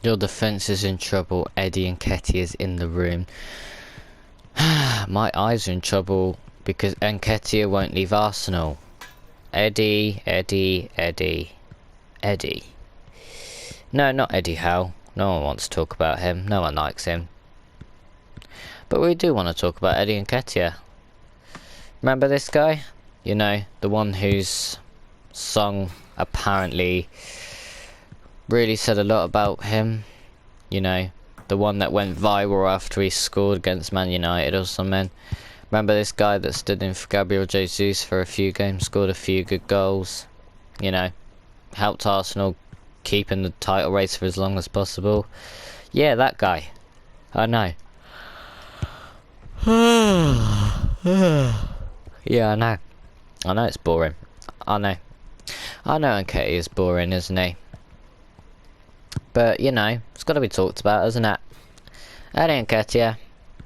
Your defence is in trouble. Eddie Nkeitah is in the room. My eyes are in trouble because Nkeitah won't leave Arsenal. Eddie. No, not Eddie Howe. No one wants to talk about him. No one likes him. But we do want to talk about Eddie Nkeitah. Remember this guy? You know, the one whose song apparently really said a lot about him. You know, the one that went viral after he scored against Man United or something. Remember this guy that stood in for Gabriel Jesus for a few games, scored a few good goals. You know, helped Arsenal keep in the title race for as long as possible. Yeah, that guy. I know. Yeah, I know. I know it's boring. I know Nkeitah is boring, isn't he? But, you know, it's got to be talked about, isn't it? Eddie Nkeitah,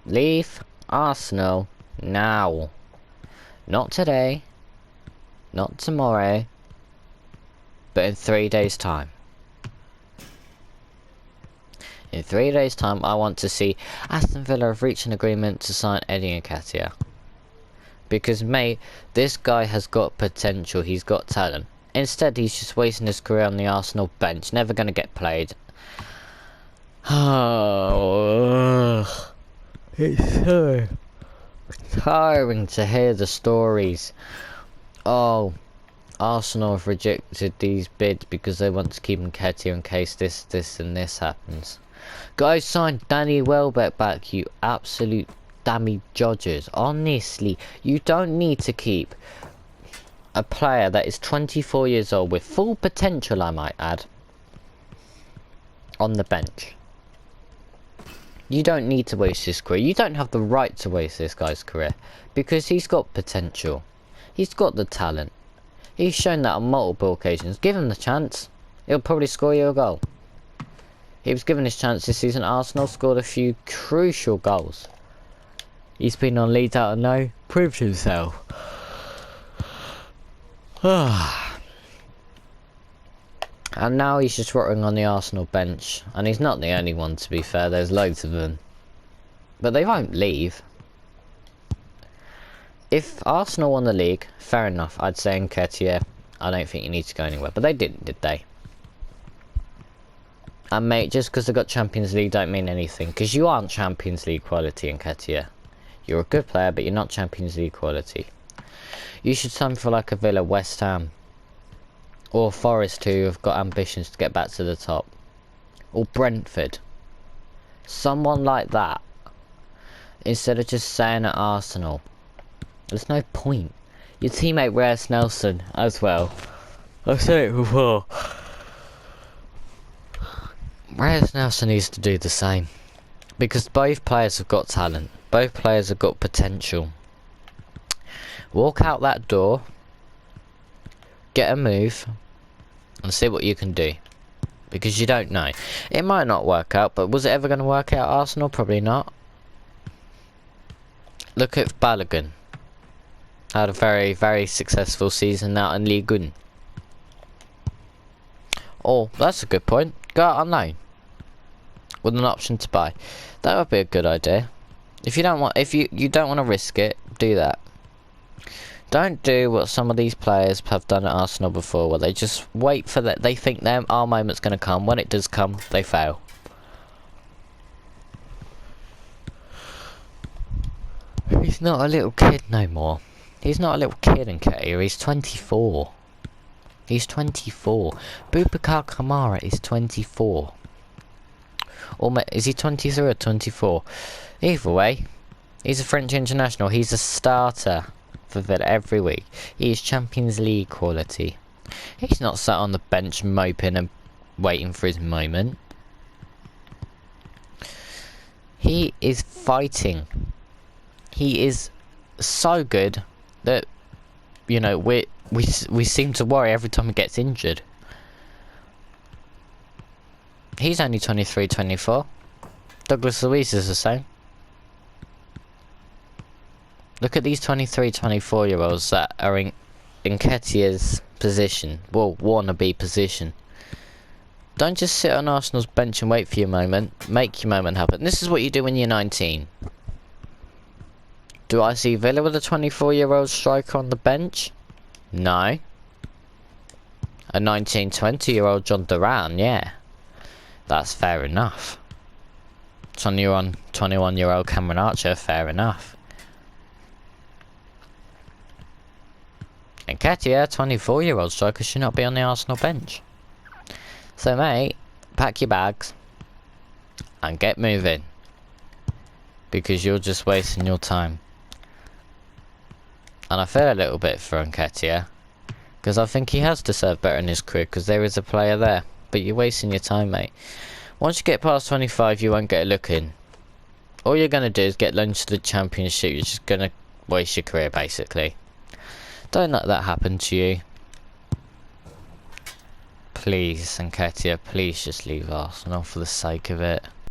leave Arsenal now. Not today. Not tomorrow. But in 3 days' time. In 3 days' time, I want to see Aston Villa have reached an agreement to sign Eddie Nkeitah. Because, mate, this guy has got potential. He's got talent. Instead, he's just wasting his career on the Arsenal bench. Never going to get played. Oh, it's so tiring to hear the stories. Oh, Arsenal have rejected these bids because they want to keep Nkeitah in case this and this happens. Go sign Danny Welbeck back, you absolute dummy judges. Honestly, you don't need to keep a player that is 24 years old with full potential, I might add, on the bench. You don't need to waste his career. You don't have the right to waste this guy's career because he's got potential. He's got the talent. He's shown that on multiple occasions. Give him the chance. He'll probably score you a goal. He was given his chance this season. Arsenal scored a few crucial goals. He's been on Leeds out of no. Proved himself. And now he's just rotting on the Arsenal bench. And he's not the only one, to be fair. There's loads of them. But they won't leave. If Arsenal won the league, fair enough. I'd say Nkeitah, I don't think you need to go anywhere. But they didn't, did they? And mate, just because they got Champions League don't mean anything. Because you aren't Champions League quality, Nkeitah. You're a good player, but you're not Champions League quality. You should sign for like a Villa, West Ham. Or Forest, who have got ambitions to get back to the top. Or Brentford. Someone like that. Instead of just staying at Arsenal. There's no point. Your teammate Reiss Nelson as well. I've said it before. Reiss Nelson needs to do the same. Because both players have got talent. Both players have got potential. Walk out that door. Get a move. And see what you can do. Because you don't know. It might not work out. But was it ever going to work out at Arsenal? Probably not. Look at Balogun. Had a very, very successful season now in Ligue 1. Oh, that's a good point. Go out on loan. With an option to buy. That would be a good idea. If you don't want to risk it, do that. Don't do what some of these players have done at Arsenal before, where they just wait for that. They think our moment's going to come. When it does come, they fail. He's not a little kid no more. He's not a little kid in Nkeitah. He's 24. He's 24. Boubacar Kamara is 24. Or is he 23 or 24? Either way, he's a French international. He's a starter for Villa every week. He is Champions League quality. He's not sat on the bench moping and waiting for his moment. He is fighting. He is so good that, you know, we seem to worry every time he gets injured. He's only 23, 24. Douglas Luiz is the same. Look at these 23, 24 year olds that are in Nkeitah's position. Well, wannabe position. Don't just sit on Arsenal's bench and wait for your moment. Make your moment happen. This is what you do when you're 19. Do I see Villa with a 24-year-old striker on the bench? No. A 19, 20-year-old John Duran, yeah. That's fair enough. 21-year-old Cameron Archer, fair enough. Nkeitah, 24-year-old striker, should not be on the Arsenal bench. So mate, pack your bags and get moving. Because you're just wasting your time. And I feel a little bit for Nkeitah, because I think he has deserved better in his career, because there is a player there. But you're wasting your time, mate. Once you get past 25, you won't get a look in. All you're going to do is get loaned to the Championship. You're just going to waste your career, basically. Don't let that happen to you. Please, Nkeitah, please just leave Arsenal for the sake of it.